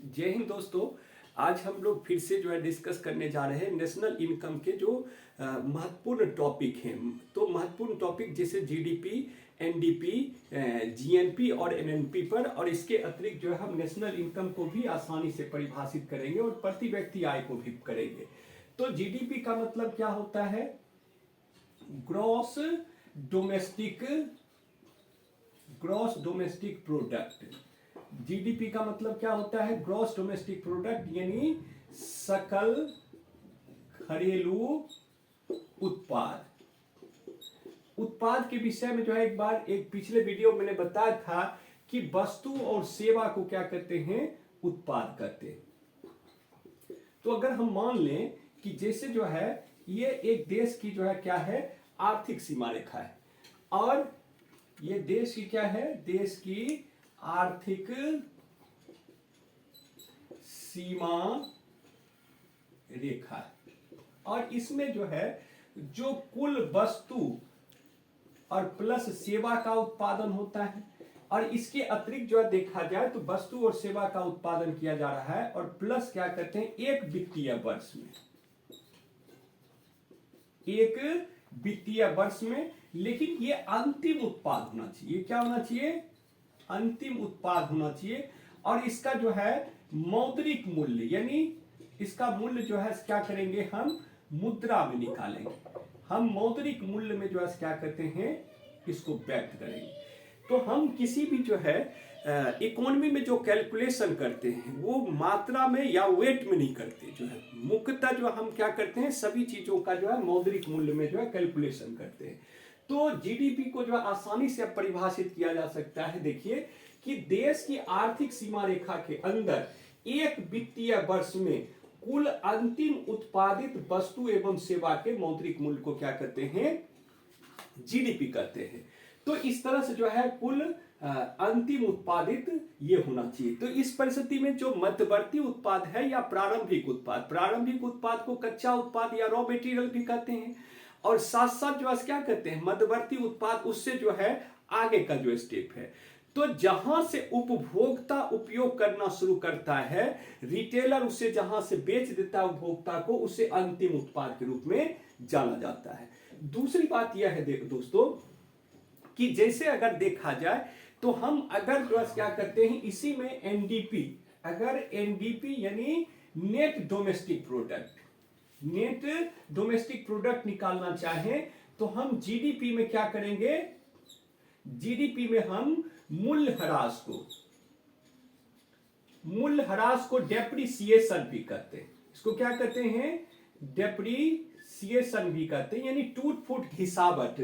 जय हिंद दोस्तों। आज हम लोग फिर से जो है डिस्कस करने जा रहे हैं नेशनल इनकम के जो महत्वपूर्ण टॉपिक हैं। तो महत्वपूर्ण टॉपिक जैसे जीडीपी, एनडीपी, जीएनपी और एनएनपी पर, और इसके अतिरिक्त जो है हम नेशनल इनकम को भी आसानी से परिभाषित करेंगे और प्रति व्यक्ति आय को भी करेंगे। तो जीडीपी का मतलब क्या होता है? Gross domestic product. जीडीपी का मतलब क्या होता है? ग्रॉस डोमेस्टिक प्रोडक्ट, यानी सकल घरेलू उत्पाद। उत्पाद के विषय में जो है एक पिछले वीडियो मैंने बताया था कि वस्तु और सेवा को क्या कहते हैं? उत्पाद कहते हैं। तो अगर हम मान लें कि जैसे जो है ये एक देश की जो है क्या है? आर्थिक सीमा रेखा है, और ये देश की क्या है? देश की आर्थिक सीमा रेखा है। और इसमें जो है जो कुल वस्तु और प्लस सेवा का उत्पादन होता है, और इसके अतिरिक्त जो है देखा जाए तो वस्तु और सेवा का उत्पादन किया जा रहा है, और प्लस क्या कहते हैं? एक वित्तीय वर्ष में। लेकिन ये अंतिम उत्पाद होना चाहिए। क्या होना चाहिए? अंतिम उत्पाद होना चाहिए। और इसका जो है मौद्रिक मूल्य, यानी इसका मूल्य जो है क्या करेंगे? हम मुद्रा में निकालेंगे। हम मौद्रिक मूल्य में जो है क्या करते हैं? इसको व्यक्त करेंगे। तो हम किसी भी जो है इकोनॉमी में जो कैलकुलेशन करते हैं वो मात्रा में या वेट में नहीं करते। जो है मुख्यतः जो हम क्या करते हैं? सभी चीजों का जो है मौद्रिक मूल्य में जो है कैलकुलेशन करते हैं। तो जीडीपी को जो है आसानी से परिभाषित किया जा सकता है। देखिए कि देश की आर्थिक सीमा रेखा के अंदर एक वित्तीय वर्ष में कुल अंतिम उत्पादित वस्तु एवं सेवा के मौद्रिक मूल्य को क्या कहते हैं? जीडीपी कहते हैं। तो इस तरह से जो है कुल अंतिम उत्पादित ये होना चाहिए। तो इस परिस्थिति में जो मध्यवर्ती उत्पाद है या प्रारंभिक उत्पाद को कच्चा उत्पाद या रॉ मटेरियल भी कहते हैं, और साथ साथ जो है क्या कहते हैं? मध्यवर्ती उत्पाद उससे जो है आगे का जो स्टेप है। तो जहां से उपभोक्ता उपयोग करना शुरू करता है, रिटेलर उसे जहां से बेच देता है उपभोक्ता को, उसे अंतिम उत्पाद के रूप में जाना जाता है। दूसरी बात यह है दोस्तों कि जैसे अगर देखा जाए तो हम अगर जो क्या करते हैं इसी में एनडीपी, अगर एनडीपी यानी नेट डोमेस्टिक प्रोडक्ट निकालना चाहें तो हम जीडीपी में क्या करेंगे? जीडीपी में हम मूल्य ह्रास को डेप्रिसिएशन भी कहते हैं। इसको क्या कहते हैं? डेप्रिसिएशन भी कहते हैं। यानी टूट फूट हिसाबत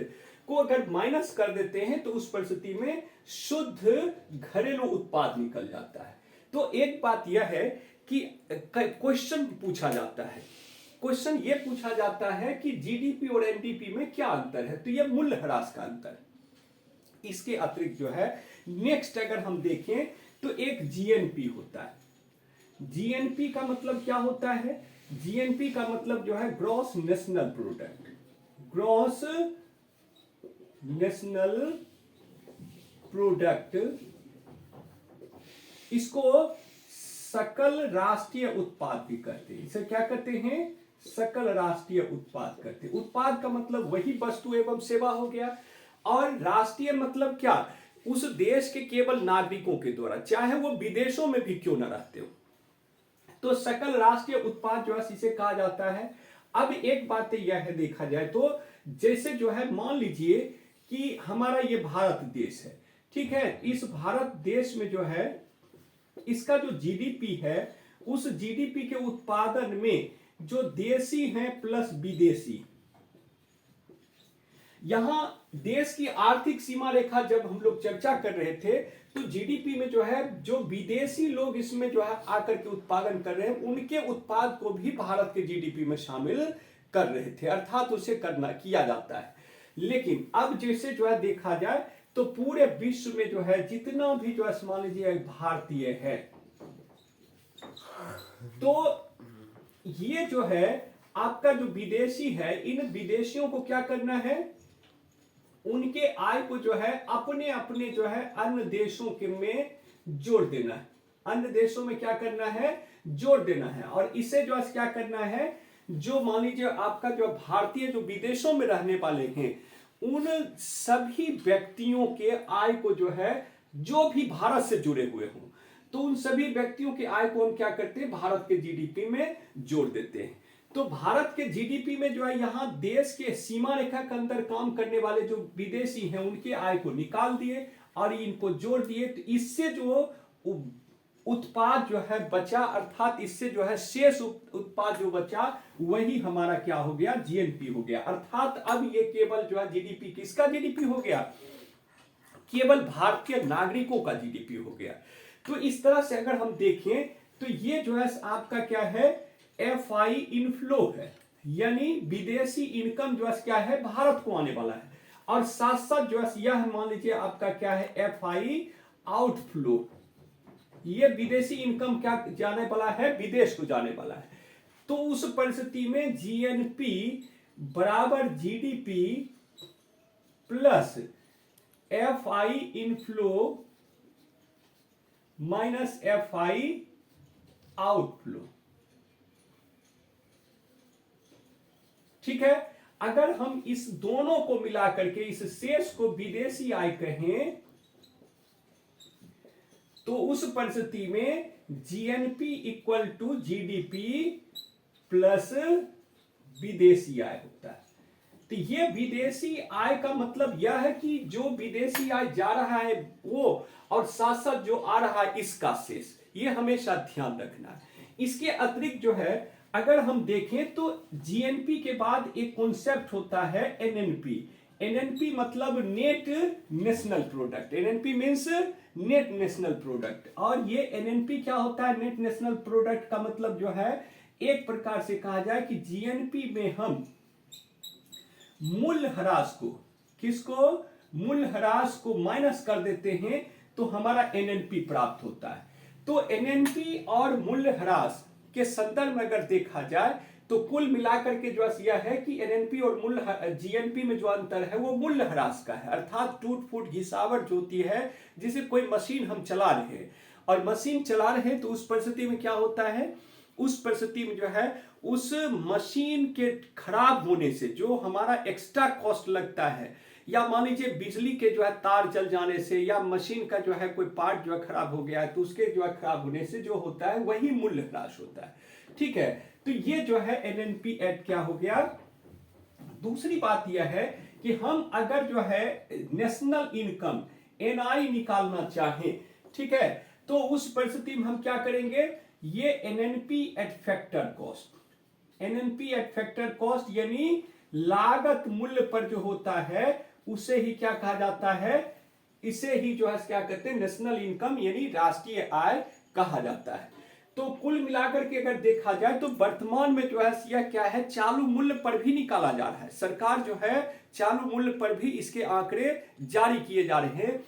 को अगर माइनस कर देते हैं तो उस परिस्थिति में शुद्ध घरेलू उत्पाद निकल जाता है। तो एक बात यह है कि क्वेश्चन ये पूछा जाता है कि जीडीपी और एनडीपी में क्या अंतर है? तो यह मूल्य ह्रास का अंतर। इसके अतिरिक्त जो है नेक्स्ट अगर हम देखें तो एक जीएनपी होता है। जीएनपी का मतलब क्या होता है? जीएनपी का मतलब जो है ग्रॉस नेशनल प्रोडक्ट। इसको सकल राष्ट्रीय उत्पाद भी कहते हैं। इसे क्या कहते हैं? सकल राष्ट्रीय उत्पाद कहते हैं। उत्पाद का मतलब वही वस्तु एवं सेवा हो गया, और राष्ट्रीय मतलब क्या? उस देश के केवल नागरिकों के द्वारा, चाहे वो विदेशों में भी क्यों न रहते हो। तो सकल राष्ट्रीय उत्पाद जो है इसे कहा जाता है। अब एक बात यह है देखा जाए तो जैसे जो है मान लीजिए कि हमारा ये भारत देश है, ठीक है। इस भारत देश में जो है इसका जो जीडीपी है, उस जीडीपी के उत्पादन में जो देशी हैं प्लस विदेशी, यहां देश की आर्थिक सीमा रेखा जब हम लोग चर्चा कर रहे थे तो जीडीपी में जो है जो विदेशी लोग इसमें जो है आकर के उत्पादन कर रहे हैं, उनके उत्पाद को भी भारत के जीडीपी में शामिल कर रहे थे, अर्थात उसे किया जाता है। लेकिन अब जैसे जो है देखा जाए तो पूरे विश्व में जो है जितना भी जो है मान लीजिए भारतीय है, तो ये जो है आपका जो विदेशी है, इन विदेशियों को क्या करना है? उनके आय को जो है अपने अपने जो है अन्य देशों के में जोड़ देना है। अन्य देशों में क्या करना है, जोड़ देना है। और इसे जो है क्या करना है, जो मान लीजिए आपका जो भारतीय जो विदेशों में रहने वाले हैं उन सभी व्यक्तियों के आय को जो है, जो भी भारत से जुड़े हुए हों, तो उन सभी व्यक्तियों के आय को हम क्या करते हैं, भारत के जीडीपी में जोड़ देते हैं। तो भारत के जीडीपी में जो है यहां देश के सीमा रेखा के अंदर काम करने वाले जो विदेशी हैं उनके आय को निकाल दिए और इनको जोड़ दिए। तो इससे जो उत्पाद जो है बचा, अर्थात इससे जो है शेष उत्पाद जो बचा वही हमारा क्या हो गया, जीएनपी हो गया। अर्थात अब ये केवल जो है जीडीपी किसका जीडीपी हो गया, केवल भारतीय नागरिकों का जीडीपी हो गया। तो इस तरह से अगर हम देखें तो ये जो है आपका क्या है, एफआई इनफ्लो है, यानी विदेशी इनकम जो है क्या है, भारत को आने वाला है। और साथ साथ जो है यह मान लीजिए आपका क्या है, एफआई आउटफ्लो, ये विदेशी इनकम क्या जाने वाला है, विदेश को जाने वाला है। तो उस परिस्थिति में जीएनपी बराबर GDP plus FI inflow minus FI outflow. ठीक है, अगर हम इस दोनों को मिला करके इस शेष को विदेशी आय कहें तो उस परिस्थिति में GNP equal to GDP plus विदेशी आय होता है। तो ये विदेशी आय का मतलब यह है कि जो विदेशी आय जा रहा है वो, और साथ साथ जो आ रहा है इसका शेष, ये हमेशा ध्यान रखना है। इसके अतिरिक्त जो है अगर हम देखें तो जीएनपी के बाद एक कॉन्सेप्ट होता है एनएनपी। एनएनपी मतलब net national product, NNP means net national product. और ये एनएनपी क्या होता है, नेट नेशनल प्रोडक्ट का मतलब जो है एक प्रकार से कहा जाए कि जीएनपी में हम मूल्यह्रास को, किसको, मूल्यह्रास को माइनस कर देते हैं तो हमारा एनएनपी प्राप्त होता है। तो एनएनपी और मूल्यह्रास के संदर्भ में अगर देखा जाए तो कुल मिलाकर के जो यह है कि एनएनपी और मूल्य जीएनपी में जो अंतर है वो मूल्यह्रास का है। अर्थात टूट फूट घिसावट जो होती है, जैसे कोई मशीन हम चला रहे हैं और मशीन चला रहे हैं तो उस परिस्थिति में क्या होता है, उस परिस्थिति में जो है उस मशीन के खराब होने से जो हमारा एक्स्ट्रा कॉस्ट लगता है, या मान लीजिए बिजली के जो है तार जल जाने से, या मशीन का जो है कोई पार्ट जो है खराब हो गया है तो उसके जो है खराब होने से जो होता है वही मूल्यह्रास होता है। ठीक है, तो ये जो है एनएनपी एड क्या हो गया। दूसरी बात यह है कि हम अगर जो है नेशनल इनकम एनआई निकालना चाहें, ठीक है, तो उस परिस्थिति में हम क्या करेंगे, ये NNP eight factor cost, NNP eight factor cost यानी लागत मूल्य पर जो होता है उसे ही क्या कहा जाता है, इसे ही जो है क्या कहते हैं, नेशनल इनकम यानी राष्ट्रीय आय कहा जाता है। तो कुल मिलाकर के अगर देखा जाए तो वर्तमान में जो है यह क्या है, चालू मूल्य पर भी निकाला जा रहा है। सरकार जो है चालू मूल्य पर भी इसके आंकड़े जारी किए जा रहे हैं।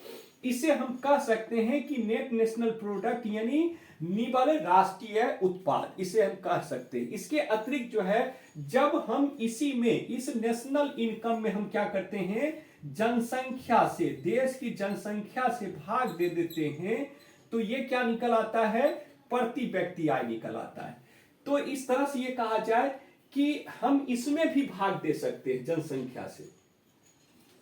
इसे हम कह सकते हैं कि नेट नेशनल प्रोडक्ट यानी निबल राष्ट्रीय उत्पाद, इसे हम कह सकते हैं। इसके अतिरिक्त जो है जब हम इसी में इस नेशनल इनकम में हम क्या करते हैं, जनसंख्या से, देश की जनसंख्या से भाग दे देते हैं तो ये क्या निकल आता है, प्रति व्यक्ति आय निकल आता है। तो इस तरह से ये कहा जाए कि हम इसमें भी भाग दे सकते हैं जनसंख्या से,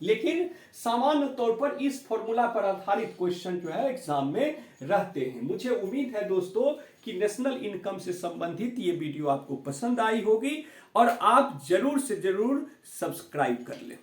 लेकिन सामान्य तौर पर इस फॉर्मूला पर आधारित क्वेश्चन जो है एग्जाम में रहते हैं। मुझे उम्मीद है दोस्तों कि नेशनल इनकम से संबंधित ये वीडियो आपको पसंद आई होगी और आप जरूर से जरूर सब्सक्राइब कर लें।